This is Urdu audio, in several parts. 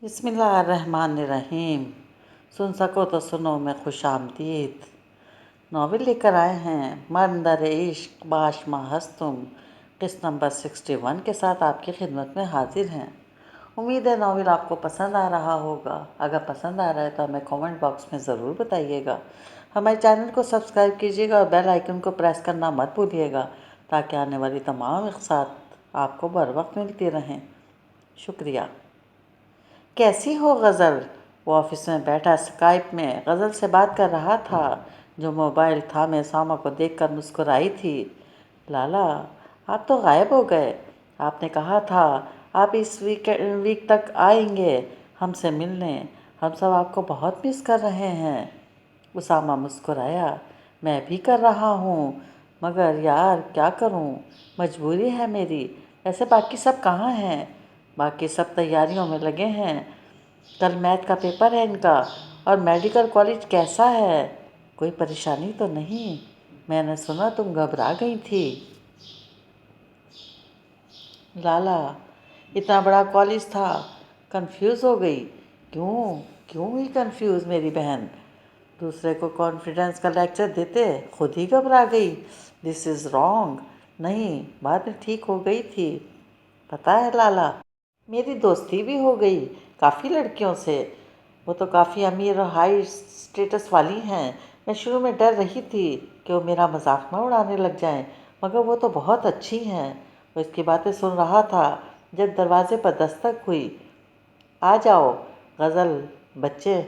بسم اللہ الرحمن الرحیم۔ سن سکو تو سنو میں خوش آمدید ناول لے کر آئے ہیں مندر عشق باش ماں ہستم، قسط نمبر 61 کے ساتھ آپ کی خدمت میں حاضر ہیں۔ امید ہے ناول آپ کو پسند آ رہا ہوگا۔ اگر پسند آ رہا ہے تو ہمیں کامنٹ باکس میں ضرور بتائیے گا۔ ہمارے چینل کو سبسکرائب کیجیے گا اور بیل آئیکن کو پریس کرنا مت بھولیے گا تاکہ آنے والی تمام اقساط آپ کو بر وقت ملتی رہیں۔ شکریہ۔ کیسی ہو غزل؟ وہ آفس میں بیٹھا اسکائپ میں غزل سے بات کر رہا تھا، جو موبائل تھامے ساما کو دیکھ کر مسکرائی تھی۔ لالا، آپ تو غائب ہو گئے۔ آپ نے کہا تھا آپ اس ویک تک آئیں گے ہم سے ملنے۔ ہم سب آپ کو بہت مس کر رہے ہیں۔ اسامہ مسکرایا۔ میں بھی کر رہا ہوں، مگر یار کیا کروں، مجبوری ہے میری۔ ویسے باقی سب کہاں ہیں؟ باقی سب تیاریوں میں لگے ہیں۔ کل میتھ کا پیپر ہے ان کا۔ اور میڈیکل کالج کیسا ہے؟ کوئی پریشانی تو نہیں؟ میں نے سنا تم گھبرا گئی تھی۔ لالا، اتنا بڑا کالج تھا، کنفیوز ہو گئی۔ کیوں ہوئی کنفیوز میری بہن؟ دوسرے کو کانفیڈنس کا لیکچر دیتے خود ہی گھبرا گئی۔ دس از رانگ۔ نہیں، بعد میں ٹھیک ہو گئی تھی۔ پتہ ہے لالا، میری دوستی بھی ہو گئی کافی لڑکیوں سے۔ وہ تو کافی امیر اور ہائی سٹیٹس والی ہیں۔ میں شروع میں ڈر رہی تھی کہ وہ میرا مذاق نہ اڑانے لگ جائیں، مگر وہ تو بہت اچھی ہیں۔ وہ اس کی باتیں سن رہا تھا جب دروازے پر دستک ہوئی۔ آ جاؤ غزل بچے،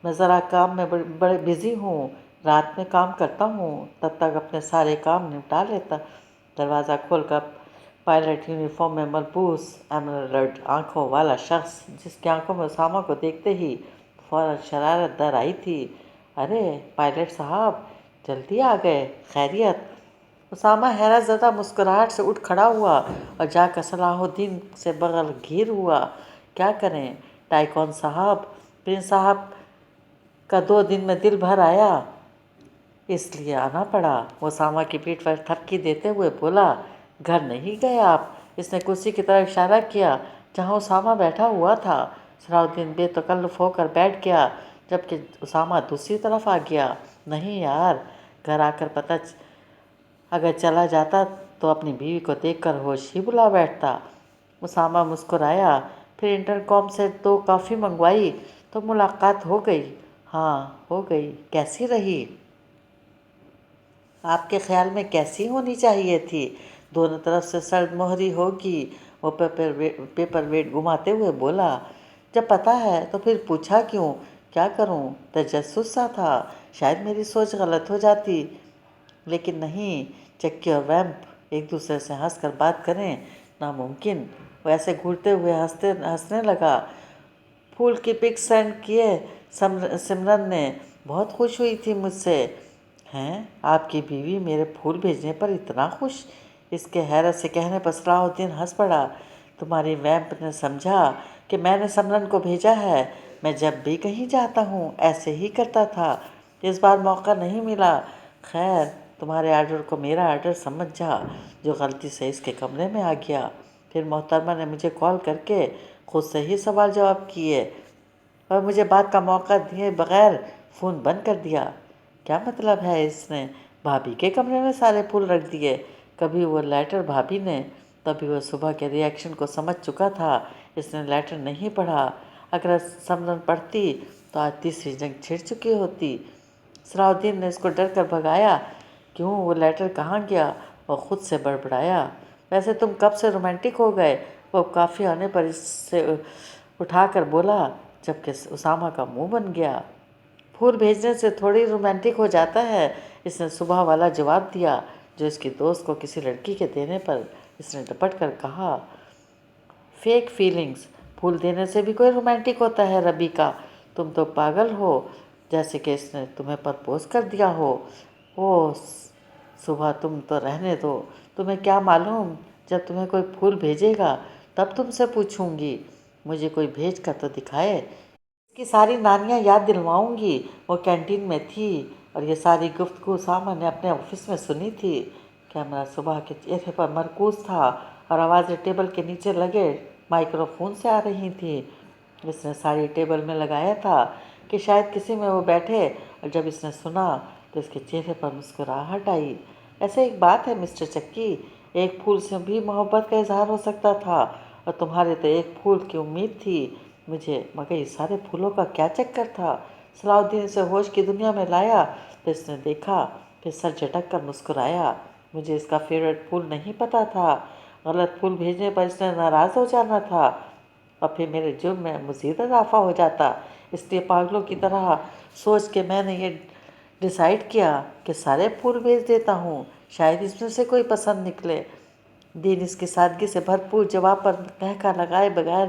میں ذرا کام میں بڑے بزی ہوں، رات میں کام کرتا ہوں، تب تک اپنے سارے کام نپٹا لیتا۔ دروازہ کھول کر پائلٹ یونیفارم میں ملبوس ایمرلڈ آنکھوں والا شخص، جس کی آنکھوں میں اسامہ کو دیکھتے ہی فوراً شرارت در آئی تھی۔ ارے پائلٹ صاحب، جلدی آ گئے، خیریت؟ اسامہ حیرت زدہ مسکراہٹ سے اٹھ کھڑا ہوا اور جا کر صلاح الدین سے بغل گیر ہوا۔ کیا کریں ٹائکون صاحب، پرنس صاحب کا 2 دن میں دل بھر آیا، اس لیے آنا پڑا۔ وہ اسامہ کی پیٹھ پر تھپکی دیتے ہوئے بولا۔ گھر نہیں گئے آپ؟ اس نے کرسی کی طرف اشارہ کیا جہاں اسامہ بیٹھا ہوا تھا۔ صلاح الدین بے تکلف ہو کر بیٹھ گیا، جبکہ اسامہ دوسری طرف آ گیا۔ نہیں یار، گھر آ کر پتہ اگر چلا جاتا تو اپنی بیوی کو دیکھ کر ہوش ہی بلا بیٹھتا۔ اسامہ مسکرایا، پھر انٹر کام سے 2 کافی منگوائی تو ملاقات ہو گئی۔ ہاں ہو گئی۔ کیسی رہی؟ آپ کے خیال میں کیسی ہونی چاہیے تھی؟ دونوں طرف سے سرد مہری ہوگی۔ وہ پیپر ویٹ گھماتے ہوئے بولا۔ جب پتہ ہے تو پھر پوچھا کیوں؟ کیا کروں، تجسس سا تھا، شاید میری سوچ غلط ہو جاتی۔ لیکن نہیں، چکی اور ویمپ ایک دوسرے سے ہنس کر بات کریں، ناممکن۔ وہ ایسے گھورتے ہوئے ہنسنے لگا۔ پھول کی پک سینڈ کیے سمرن نے، بہت خوش ہوئی تھی مجھ سے۔ ہیں، آپ کی بیوی میرے پھول بھیجنے پر اتنا خوش؟ اس کے حیرت سے کہنے پر صلاح الدین ہنس پڑا۔ تمہاری ویمپ نے سمجھا کہ میں نے سمرن کو بھیجا ہے۔ میں جب بھی کہیں جاتا ہوں ایسے ہی کرتا تھا، اس بار موقع نہیں ملا۔ خیر، تمہارے آرڈر کو میرا آرڈر سمجھا، جو غلطی سے اس کے کمرے میں آ گیا۔ پھر محترمہ نے مجھے کال کر کے خود سے ہی سوال جواب کیے اور مجھے بات کا موقع دیے بغیر فون بند کر دیا۔ کیا مطلب ہے اس نے بھابھی کے کمرے میں سارے پھول رکھ دیے؟ کبھی وہ لیٹر بھابھی نے، تبھی وہ صبح کے ری ایکشن کو سمجھ چکا تھا۔ اس نے لیٹر نہیں پڑھا۔ اگر سمرن پڑھتی تو آج تیسری جنگ چھڑ چکی ہوتی۔ صلاح الدین نے اس کو ڈر کر بھگایا۔ کیوں، وہ لیٹر کہاں گیا؟ وہ خود سے بڑبڑایا۔ ویسے تم کب سے رومانٹک ہو گئے؟ وہ کافی آنے پر اس سے اٹھا کر بولا، جبکہ اسامہ کا منہ بن گیا۔ پھول بھیجنے سے تھوڑی رومانٹک ہو جاتا ہے، اس نے صبح والا جواب دیا، جو اس کی دوست کو کسی لڑکی کے دینے پر اس نے ڈپٹ کر کہا۔ فیک فیلنگز، پھول دینے سے بھی کوئی رومانٹک ہوتا ہے ربیکا؟ تم تو پاگل ہو، جیسے کہ اس نے تمہیں پرپوز کر دیا ہو۔ اوہ صبح، تم تو رہنے دو، تمہیں کیا معلوم، جب تمہیں کوئی پھول بھیجے گا تب تم سے پوچھوں گی۔ مجھے کوئی بھیج کر تو دکھائے۔ اس کی ساری نانیاں یاد دلواؤں گی۔ وہ کینٹین میں تھی اور یہ ساری گفتگو اسامہ نے اپنے آفس میں سنی تھی۔ کیمرہ صبح کے چہرے پر مرکوز تھا اور آوازیں ٹیبل کے نیچے لگے مائکرو فون سے آ رہی تھیں۔ اس نے ساڑی ٹیبل میں لگایا تھا کہ شاید کسی میں وہ بیٹھے، اور جب اس نے سنا تو اس کے چہرے پر مسکراہٹ آئی۔ ایسے ایک بات ہے مسٹر چکی، ایک پھول سے بھی محبت کا اظہار ہو سکتا تھا، اور تمہارے تو ایک پھول کی امید تھی مجھے، مگر یہ سارے پھولوں کا کیا چکر تھا؟ صلاح الدین اسے ہوش کی دنیا میں لایا تو اس نے دیکھا، پھر سر جھٹک کر مسکرایا۔ مجھے اس کا فیوریٹ پھول نہیں پتا تھا، غلط پھول بھیجنے پر اس نے ناراض ہو جانا تھا اور پھر میرے جرم میں مزید اضافہ ہو جاتا، اس لیے پاگلوں کی طرح سوچ کے میں نے یہ ڈیسائیڈ کیا کہ سارے پھول بھیج دیتا ہوں، شاید اس میں سے کوئی پسند نکلے۔ دین اس کی سادگی سے بھرپور جواب پر ٹہکا لگائے بغیر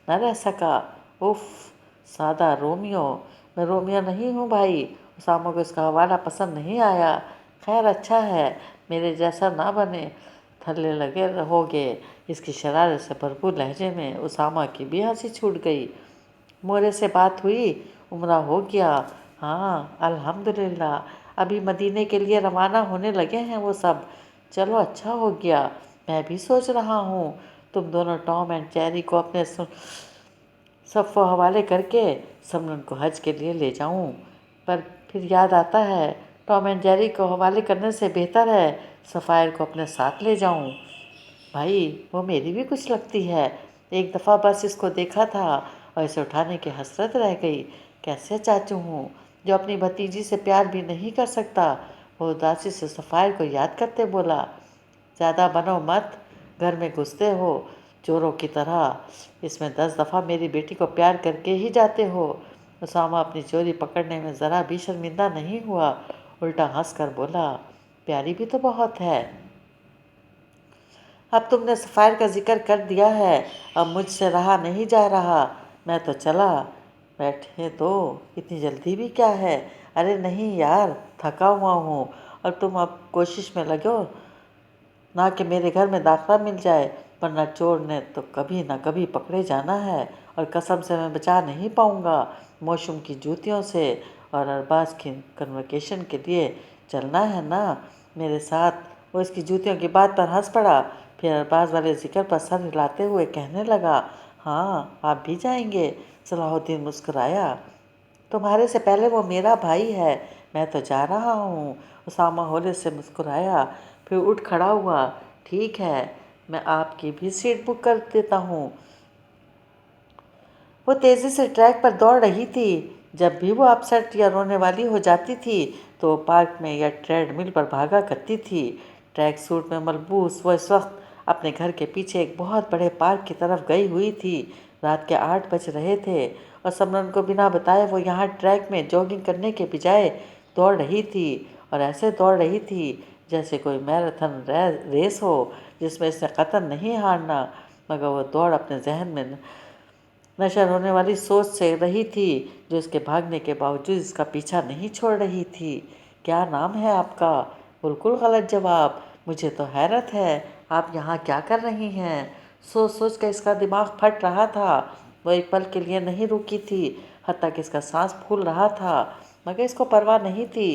نہ رہ سکا۔ اف، سادہ رومیو! میں رومیو نہیں ہوں بھائی۔ اسامہ کو اس کا حوالہ پسند نہیں آیا۔ خیر اچھا ہے، میرے جیسا نہ بنے، تھلے لگے رہوگے۔ اس کی شرارت سے بھرپور لہجے میں اسامہ کی بھی ہنسی چھوٹ گئی۔ مورے سے بات ہوئی؟ عمرہ ہو گیا؟ ہاں الحمدللہ، ابھی مدینے کے لیے روانہ ہونے لگے ہیں وہ سب۔ چلو اچھا ہو گیا، میں بھی سوچ رہا ہوں تم دونوں ٹام اینڈ جیری کو اپنے صف و حوالے کر کے سمرن کو حج کے لیے لے جاؤں، پر پھر یاد آتا ہے ٹام اینڈ جیری کو حوالے کرنے سے بہتر ہے سفائر کو اپنے ساتھ لے جاؤں۔ بھائی وہ میری بھی کچھ لگتی ہے، ایک دفعہ بس اس کو دیکھا تھا اور اسے اٹھانے کی حسرت رہ گئی۔ کیسے چاچو ہوں جو اپنی بھتیجی سے پیار بھی نہیں کر سکتا؟ وہ اداسی سے سفائر کو یاد کرتے بولا، زیادہ بنو مت، گھر میں گھستے ہو چوروں کی طرح، اس میں 10 دفعہ میری بیٹی کو پیار کر کے ہی جاتے ہو۔ اسامہ اپنی چوری پکڑنے میں ذرا بھی شرمندہ نہیں ہوا، الٹا ہنس کر بولا، پیاری بھی تو بہت ہے۔ اب تم نے سفائر کا ذکر کر دیا ہے، اب مجھ سے رہا نہیں جا رہا، میں تو چلا۔ بیٹھے تو، اتنی جلدی بھی کیا ہے؟ ارے نہیں یار، تھکا ہوا ہوں، اور تم اب کوشش میں لگو نہ کہ میرے گھر میں داخلہ مل جائے، ورنہ چور نے تو کبھی نہ کبھی پکڑے جانا ہے، اور قسم سے میں بچا نہیں پاؤں گا۔ موشم کی جوتیوں سے اور ارباز کی کنوکیشن کے لیے چلنا ہے نا میرے ساتھ؟ وہ اس کی جوتیوں کی بات پر ہنس پڑا، پھر ارباز والے ذکر پر سر ہلاتے ہوئے کہنے لگا، ہاں آپ بھی جائیں گے؟ صلاح الدین مسکرایا، تمہارے سے پہلے وہ میرا بھائی ہے، میں تو جا رہا ہوں۔ اسامہ ہولے سے مسکرایا، پھر اٹھ کھڑا ہوا، ٹھیک ہے، میں آپ کی بھی سیٹ بک کر دیتا ہوں۔ وہ تیزی سے ٹریک پر دوڑ رہی تھی، جب بھی وہ اپسیٹ یا رونے والی ہو جاتی تھی تو وہ پارک میں یا ٹریڈ مل پر بھاگا کرتی تھی۔ ٹریک سوٹ میں ملبوس وہ اس وقت اپنے گھر کے پیچھے ایک بہت بڑے پارک کی طرف گئی ہوئی تھی۔ رات کے 8 بج رہے تھے اور سمرن کو بنا بتائے وہ یہاں ٹریک میں جاگنگ کرنے کے بجائے دوڑ رہی تھی، اور ایسے دوڑ رہی تھی جیسے کوئی میراتھن ریس ہو جس میں اس نے قطعاً نہیں ہارنا، مگر وہ دوڑ اپنے ذہن میں نشر ہونے والی سوچ سے رہی تھی جو اس کے بھاگنے کے باوجود اس کا پیچھا نہیں چھوڑ رہی تھی۔ کیا نام ہے آپ کا؟ بالکل غلط جواب، مجھے تو حیرت ہے آپ یہاں کیا کر رہی ہیں؟ سوچ سوچ کر اس کا دماغ پھٹ رہا تھا، وہ ایک پل کے لیے نہیں رکی تھی، حتیٰ کہ اس کا سانس پھول رہا تھا، مگر اس کو پرواہ نہیں تھی،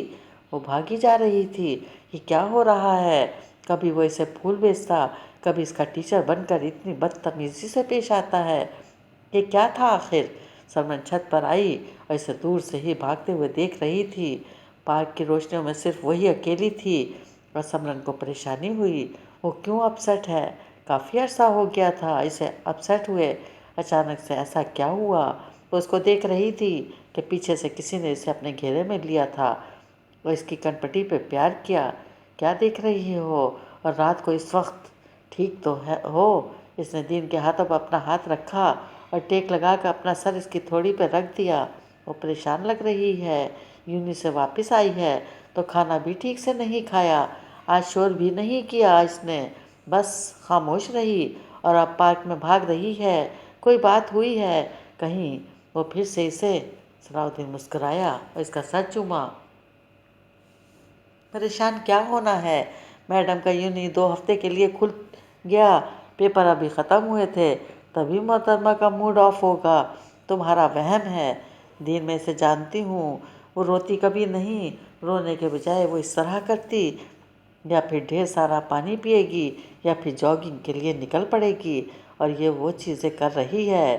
وہ بھاگی جا رہی تھی۔ یہ کیا ہو رہا ہے؟ کبھی وہ اسے پھول بیچتا، کبھی اس کا ٹیچر بن کر اتنی بدتمیزی سے پیش آتا ہے۔ یہ کیا تھا آخر؟ سمرن چھت پر آئی اور اسے دور سے ہی بھاگتے ہوئے دیکھ رہی تھی۔ پارک کی روشنیوں میں صرف وہی اکیلی تھی، اور سمرن کو پریشانی ہوئی، وہ کیوں اپسیٹ ہے؟ کافی عرصہ ہو گیا تھا اسے اپسیٹ ہوئے، اچانک سے ایسا کیا ہوا؟ وہ اس کو دیکھ رہی تھی کہ پیچھے سے کسی نے اسے اپنے گھیرے میں لیا تھا اور اس کی کنپٹی پہ پیار کیا۔ کیا دیکھ رہی ہو؟ اور رات کو اس وقت ٹھیک تو ہو؟ اس نے دین کے ہاتھوں پر اپنا ہاتھ رکھا اور ٹیک لگا کر اپنا سر اس کی تھوڑی پہ رکھ دیا۔ وہ پریشان لگ رہی ہے، یونی سے واپس آئی ہے تو کھانا بھی ٹھیک سے نہیں کھایا، آج شور بھی نہیں کیا اس نے، بس خاموش رہی، اور اب پارک میں بھاگ رہی ہے۔ کوئی بات ہوئی ہے کہیں؟ وہ پھر سے اسے صلاح الدین مسکرایا اور اس کا سر چوما۔ پریشان کیا ہونا ہے؟ میڈم کا یونی 2 ہفتے کے لیے کھل گیا، پیپر ابھی ختم ہوئے تھے، تبھی محترمہ کا موڈ آف ہوگا، تمہارا وہم ہے۔ دین میں اسے جانتی ہوں، وہ روتی کبھی نہیں، رونے کے بجائے وہ اس طرح کرتی، یا پھر ڈھیر سارا پانی پیے گی یا پھر جاگنگ کے لیے نکل پڑے گی، اور یہ وہ چیزیں کر رہی ہے۔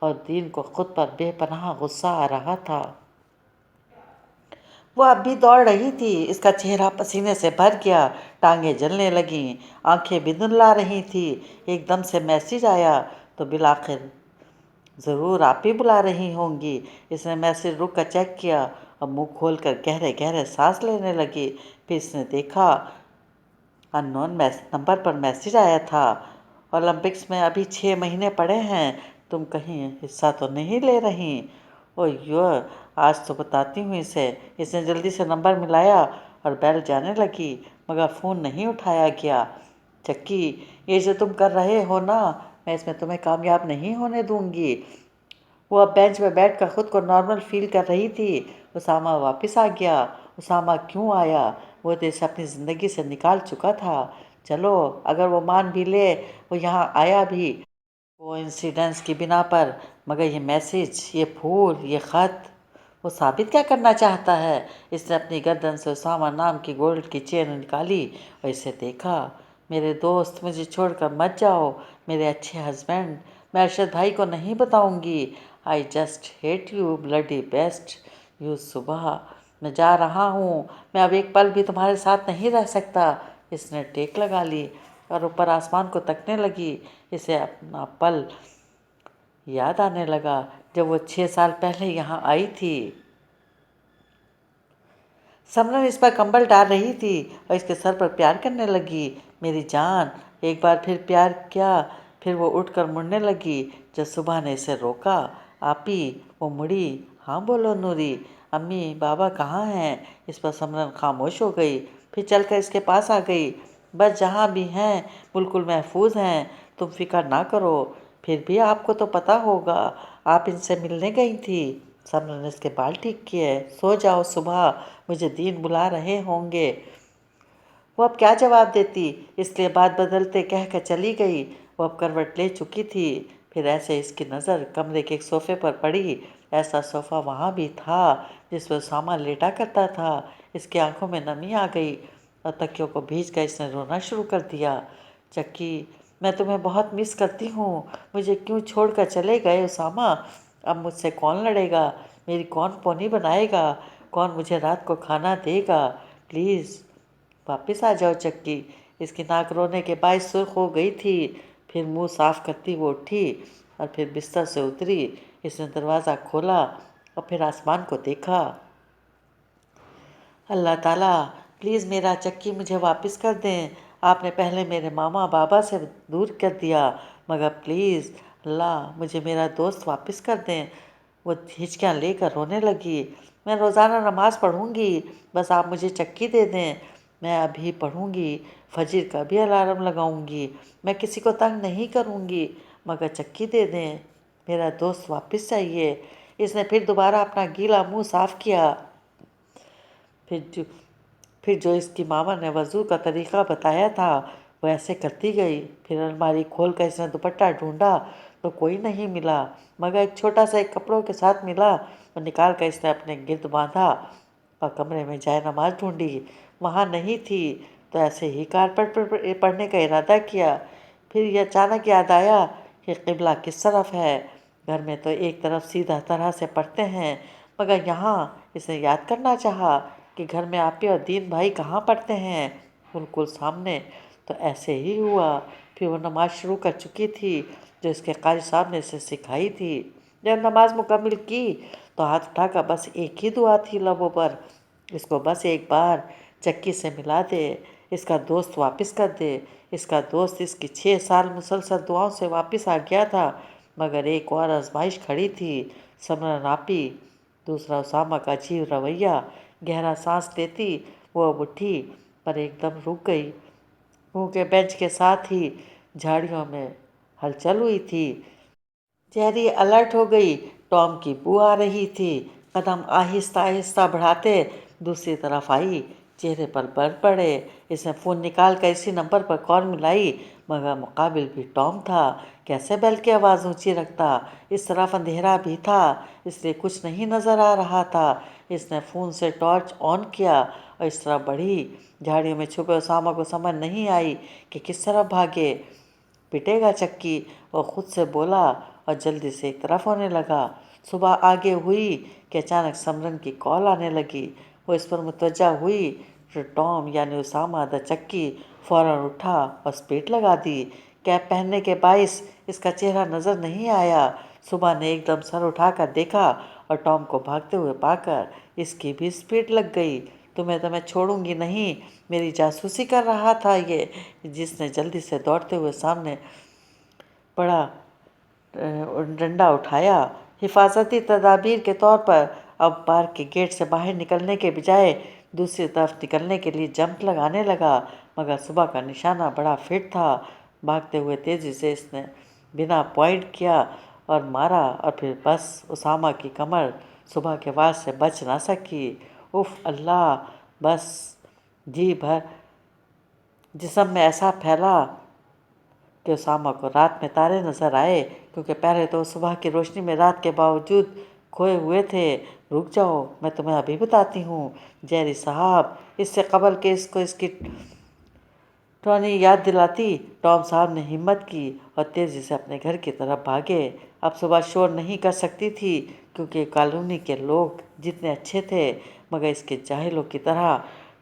اور دین کو خود پر بے پناہ غصہ آ رہا تھا۔ وہ اب بھی دوڑ رہی تھی، اس کا چہرہ پسینے سے بھر گیا، ٹانگیں جلنے لگیں، آنکھیں بھی دھندلا رہی تھیں۔ ایک دم سے میسج آیا تو بالآخر ضرور آپ ہی بلا رہی ہوں گی۔ اس نے میسج رک کر چیک کیا اور منہ کھول کر گہرے گہرے سانس لینے لگی۔ پھر اس نے دیکھا ان نون نمبر پر میسج آیا تھا، اولمپکس میں ابھی 6 مہینے پڑے ہیں، تم کہیں حصہ تو نہیں لے رہی؟ او یو، آج تو بتاتی ہوں اسے۔ اس نے جلدی سے نمبر ملایا اور بیل جانے لگی، مگر فون نہیں اٹھایا گیا۔ چکی، یہ جو تم کر رہے ہو نا، میں اس میں تمہیں کامیاب نہیں ہونے دوں گی۔ وہ اب بینچ میں بیٹھ کر خود کو نارمل فیل کر رہی تھی۔ اسامہ واپس آ گیا۔ اسامہ کیوں آیا؟ وہ تو اسے اپنی زندگی سے نکال چکا تھا۔ چلو اگر وہ مان بھی لے وہ یہاں آیا بھی وہ انسیڈنس کی بنا پر، مگر یہ میسج، یہ پھول، یہ خط، وہ ثابت کیا کرنا چاہتا ہے؟ اس نے اپنی گردن سے اسامہ نام کی گولڈ کی چین نکالی اور اسے دیکھا۔ میرے دوست، مجھے چھوڑ کر مت جاؤ، میرے اچھے ہسبینڈ، میں ارشد بھائی کو نہیں بتاؤں گی۔ I just hate you bloody beast you صبح، میں جا رہا ہوں، میں اب ایک پل بھی تمہارے ساتھ نہیں رہ سکتا۔ اس نے ٹیک لگا لی اور اوپر آسمان کو تکنے لگی۔ اسے اپنا پل یاد آنے لگا جب وہ 6 سال پہلے یہاں آئی تھی۔ سمرن اس پر کمبل ڈال رہی تھی اور اس کے سر پر پیار کرنے لگی۔ میری جان، ایک بار پھر پیار کیا۔ پھر وہ اٹھ کر مڑنے لگی جب صبح نے اسے روکا۔ آپی، وہ مڑی۔ ہاں بولو نوری، امی بابا کہاں ہیں؟ اس پر سمرن خاموش ہو گئی، پھر چل کر اس کے پاس آ گئی۔ بس جہاں بھی ہیں بالکل محفوظ ہیں، تم فکر نہ کرو۔ پھر بھی آپ کو تو پتہ ہوگا، آپ ان سے ملنے گئی تھی۔ سمرن نے اس کے بال ٹھیک کیے۔ سو جاؤ، صبح مجھے دین بلا رہے ہوں گے۔ وہ اب کیا جواب دیتی، اس لیے بات بدلتے کہہ کر چلی گئی۔ وہ اب کروٹ لے چکی تھی۔ پھر ایسے اس کی نظر کمرے کے ایک صوفے پر پڑی۔ ایسا صوفہ وہاں بھی تھا جس پر اسامہ لیٹا کرتا تھا۔ اس کی آنکھوں میں نمی آ گئی اور تکیوں کو بھیج کر اس نے رونا شروع کر دیا۔ چکی، میں تمہیں بہت مس کرتی ہوں، مجھے کیوں چھوڑ کر چلے گئے اسامہ؟ اب مجھ سے کون لڑے گا؟ میری کون پونی بنائے گا؟ کون مجھے رات کو کھانا دے گا؟ پلیز واپس آ جاؤ چکی۔ اس کی ناک رونے کے باعث سرخ ہو گئی تھی۔ پھر منہ صاف کرتی وہ اٹھی اور پھر بستر سے اتری۔ اس نے دروازہ کھولا اور پھر آسمان کو دیکھا۔ اللہ تعالیٰ، پلیز میرا چکی مجھے واپس کر دیں۔ آپ نے پہلے میرے ماما بابا سے دور کر دیا، مگر پلیز اللہ مجھے میرا دوست واپس کر دیں۔ وہ ہچکیاں لے کر رونے لگی۔ میں روزانہ نماز پڑھوں گی، بس آپ مجھے چکی دے دیں۔ میں ابھی پڑھوں گی، فجر کا بھی الارم لگاؤں گی، میں کسی کو تنگ نہیں کروں گی، مگر چکی دے دیں، میرا دوست واپس چاہیے۔ اس نے پھر دوبارہ اپنا گیلا منہ صاف کیا۔ پھر جو اس کی ماما نے وضو کا طریقہ بتایا تھا وہ ایسے کرتی گئی۔ پھر الماری کھول کر اس نے دوپٹہ ڈھونڈا تو کوئی نہیں ملا، مگر ایک چھوٹا سا ایک کپڑوں کے ساتھ ملا۔ وہ نکال کر اس نے اپنے گرد باندھا اور کمرے میں جائے نماز ڈھونڈی، وہاں نہیں تھی تو ایسے ہی کارپیٹ پر پڑھنے کا ارادہ کیا۔ پھر یہ اچانک یاد آیا کہ قبلہ کس طرف ہے۔ گھر میں تو ایک طرف سیدھا طرح سے پڑھتے ہیں، مگر یہاں اس نے یاد کرنا چاہا کہ گھر میں آپی اور دین بھائی کہاں پڑھتے ہیں، بالکل سامنے۔ تو ایسے ہی ہوا۔ پھر وہ نماز شروع کر چکی تھی جو اس کے قاری صاحب نے اسے سکھائی تھی۔ جب نماز مکمل کی تو ہاتھ اٹھا کر بس ایک ہی دعا تھی لبوں پر، اس کو بس ایک بار چکی سے ملا دے، اس کا دوست واپس کر دے۔ اس کا دوست اس کی 6 سال مسلسل دعاؤں سے واپس آ گیا تھا، مگر ایک اور آزمائش کھڑی تھی، سمرن آپی۔ دوسرا اسامہ کا عجیب رویہ۔ گہرا سانس لیتی وہ اب اٹھی پر ایک دم رک گئی، کیونکہ بینچ کے ساتھ ہی جھاڑیوں میں ہلچل ہوئی تھی۔ جیری الرٹ ہو گئی، ٹام کی بو آ رہی تھی۔ قدم آہستہ آہستہ بڑھاتے دوسری طرف آئی، چہرے پر برن پڑے۔ اس نے فون نکال کر اسی نمبر پر کال ملائی، مگر مقابل بھی ٹام تھا۔ کیسے بیل کی آواز اونچی رکھتا؟ اس طرف اندھیرا بھی تھا، اس لیے کچھ نہیں نظر آ رہا تھا۔ اس نے فون سے ٹارچ آن کیا اور اس طرح بڑھی۔ جھاڑیوں میں چھپے اسامہ کو سمجھ نہیں آئی کہ کس طرف بھاگے۔ پٹے گا چکی، وہ خود سے بولا اور جلدی سے ایک طرف ہونے لگا۔ صبح آگے ہوئی کہ اچانک سمرن کی کال آنے لگی۔ وہ اس پر متوجہ ہوئی تو ٹام یعنی اسامہ دا چکی فوراً اٹھا اور اسپیڈ لگا دی۔ کیپ پہننے کے باعث اس کا چہرہ نظر نہیں آیا۔ صبح نے ایک دم سر اٹھا کر دیکھا اور ٹام کو بھاگتے ہوئے پا کر اس کی بھی اسپیڈ لگ گئی۔ تمہیں تو میں چھوڑوں گی نہیں، میری جاسوسی کر رہا تھا یہ، جس نے جلدی سے دوڑتے ہوئے سامنے پڑا ڈنڈا اٹھایا۔ حفاظتی تدابیر کے طور پر اب پارک کے گیٹ سے باہر نکلنے کے بجائے دوسری طرف نکلنے کے لیے جمپ لگانے لگا، مگر صبح کا نشانہ بڑا فٹ تھا۔ بھاگتے ہوئے تیزی سے اس نے بنا پوائنٹ کیا اور مارا، اور پھر بس اسامہ کی کمر صبح کے وار سے بچ نہ سکی۔ اف اللہ! بس جی بھر جسم میں ایسا پھیلا کہ اسامہ کو رات میں تارے نظر آئے، کیونکہ پہلے تو صبح کی روشنی میں رات کے باوجود کھوئے ہوئے تھے۔ رک جاؤ، میں تمہیں ابھی بتاتی ہوں۔ جیری صاحب، اس سے قبل کہ اس کو اس کی ٹونی یاد دلاتی، ٹام صاحب نے ہمت کی اور تیزی سے اپنے گھر کی طرف بھاگے۔ اب صبح شور نہیں کر سکتی تھی، کیونکہ کالونی کے لوگ جتنے اچھے تھے، مگر اس کے جاہلوں کی طرح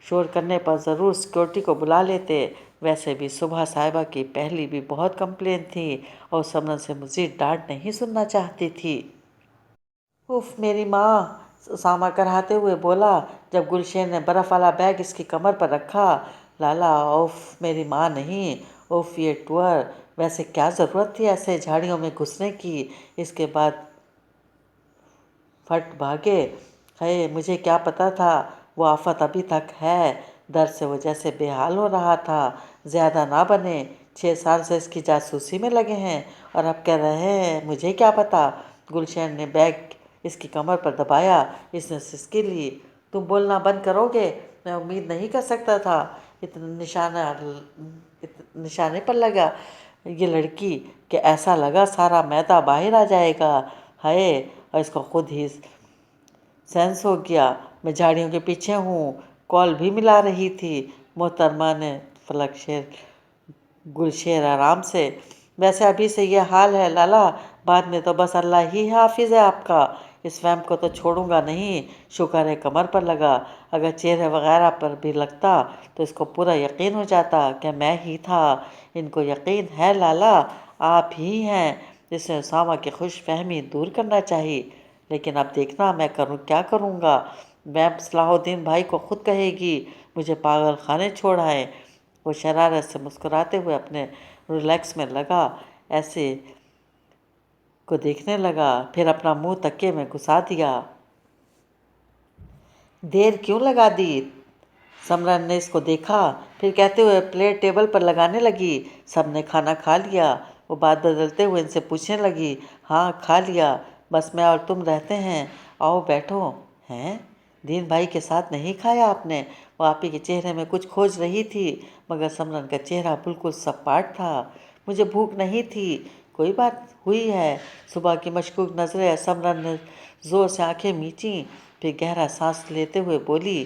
شور کرنے پر ضرور سیکورٹی کو بلا لیتے۔ ویسے بھی صبح صاحبہ کی پہلی بھی بہت کمپلین تھی اور سمرن سے مزید ڈانٹ نہیں سننا چاہتی تھی۔ اف میری ماں! اسامہ کراہتے ہوئے بولا جب گلشین نے برف والا بیگ اس کی کمر پر رکھا۔ لالا! اف میری ماں نہیں! اف یہ ٹور! ویسے کیا ضرورت تھی ایسے جھاڑیوں میں گھسنے کی؟ اس کے بعد پھٹ بھاگے۔ ہے مجھے کیا پتا تھا وہ آفت ابھی تک ہے۔ درد سے وہ جیسے بے حال ہو رہا تھا۔ زیادہ نہ بنے، 6 سال سے اس کی جاسوسی میں لگے ہیں اور اب کہہ رہے ہیں مجھے کیا پتا۔ گلشین نے بیگ اس کی کمر پر دبایا۔ اس نے سسکی لی۔ تم بولنا بند کرو گے؟ میں امید نہیں کر سکتا تھا اتنا نشانے پر لگا یہ لڑکی کہ ایسا لگا سارا میدہ باہر آ جائے گا۔ ہائے! اور اس کو خود ہی سینس ہو گیا میں جھاڑیوں کے پیچھے ہوں۔ کال بھی ملا رہی تھی۔ محترمہ نے گلشیر آرام سے۔ ویسے ابھی سے یہ حال ہے لالا، بعد میں تو بس اللہ ہی حافظ ہے آپ کا۔ اس ویم کو تو چھوڑوں گا نہیں۔ شکر ہے کمر پر لگا، اگر چہرے وغیرہ پر بھی لگتا تو اس کو پورا یقین ہو جاتا کہ میں ہی تھا۔ ان کو یقین ہے لالا آپ ہی ہیں۔ اس نے اسامہ کی خوش فہمی دور کرنا چاہی۔ لیکن اب دیکھنا میں کیا کروں گا۔ ویم صلاح الدین بھائی کو خود کہے گی مجھے پاگل خانے چھوڑ آئے۔ وہ شرارت سے مسکراتے ہوئے اپنے ریلیکس میں لگا ایسے کو دیکھنے لگا، پھر اپنا منہ تکیے میں گھسا دیا۔ دیر کیوں لگا دی؟ سمرن نے اس کو دیکھا، پھر کہتے ہوئے پلیٹ ٹیبل پر لگانے لگی۔ سب نے کھانا کھا لیا؟ وہ بات بدلتے ہوئے ان سے پوچھنے لگی۔ ہاں کھا لیا، بس میں اور تم رہتے ہیں، آؤ بیٹھو۔ ہیں؟ دین بھائی کے ساتھ نہیں کھایا آپ نے؟ وہ آپی کے چہرے میں کچھ کھوج رہی تھی، مگر سمرن کا چہرہ بالکل سپاٹ تھا۔ مجھے بھوک نہیں تھی۔ کوئی بات ہوئی ہے؟ صبح کی مشکوک نظریں سمرن نے زور سے آنکھیں میچیں، پھر گہرا سانس لیتے ہوئے بولی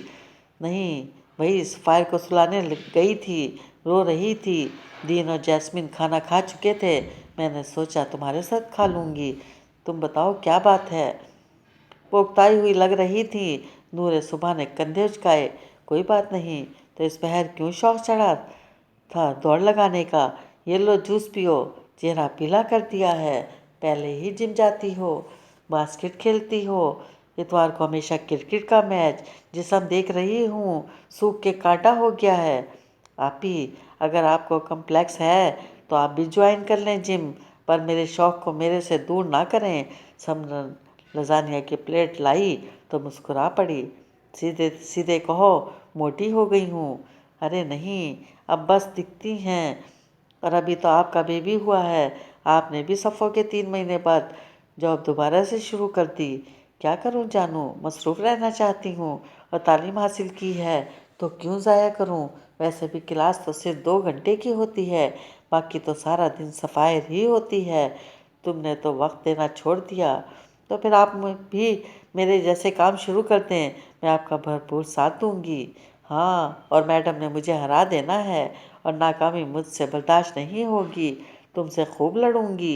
نہیں، وہی صفائر کو سلانے گئی تھی، رو رہی تھی۔ دین اور جیسمین کھانا کھا چکے تھے، میں نے سوچا تمہارے ساتھ کھا لوں گی۔ تم بتاؤ کیا بات ہے؟ وہ اکتائی ہوئی لگ رہی تھی۔ نور صبح نے کندھے اچکائے۔ کوئی بات نہیں تو اس بہر کیوں شوق چڑھا تھا دوڑ لگانے کا؟ یہ لو جوس پیو۔ چہرہ پیلا کر دیا ہے، پہلے ہی جم جاتی ہو، باسکٹ کھیلتی ہو، اتوار کو ہمیشہ کرکٹ کا میچ، جسم دیکھ رہی ہوں سوکھ کے کانٹا ہو گیا ہے۔ آپی اگر آپ کو کمپلیکس ہے تو آپ بھی جوائن کر لیں جم، پر میرے شوق کو میرے سے دور نہ کریں۔ سمرن لزانیہ کی پلیٹ لائی تو مسکرا پڑی۔ سیدھے کہو موٹی ہو گئی ہوں؟ ارے نہیں، اب بس دکھتی ہیں، اور ابھی تو آپ کا بیبی ہوا ہے۔ آپ نے بھی صفوں کے 3 مہینے بعد جاب دوبارہ سے شروع کر دی۔ کیا کروں جانو، مصروف رہنا چاہتی ہوں، اور تعلیم حاصل کی ہے تو کیوں ضائع کروں؟ ویسے بھی کلاس تو صرف 2 گھنٹے کی ہوتی ہے، باقی تو سارا دن صفائر ہی ہوتی ہے۔ تم نے تو وقت دینا چھوڑ دیا، تو پھر آپ بھی میرے جیسے کام شروع کر دیں، میں آپ کا بھرپور ساتھ دوں گی۔ ہاں، اور میڈم نے مجھے ہرا دینا ہے، اور ناکامی مجھ سے برداشت نہیں ہوگی۔ تم سے خوب لڑوں گی،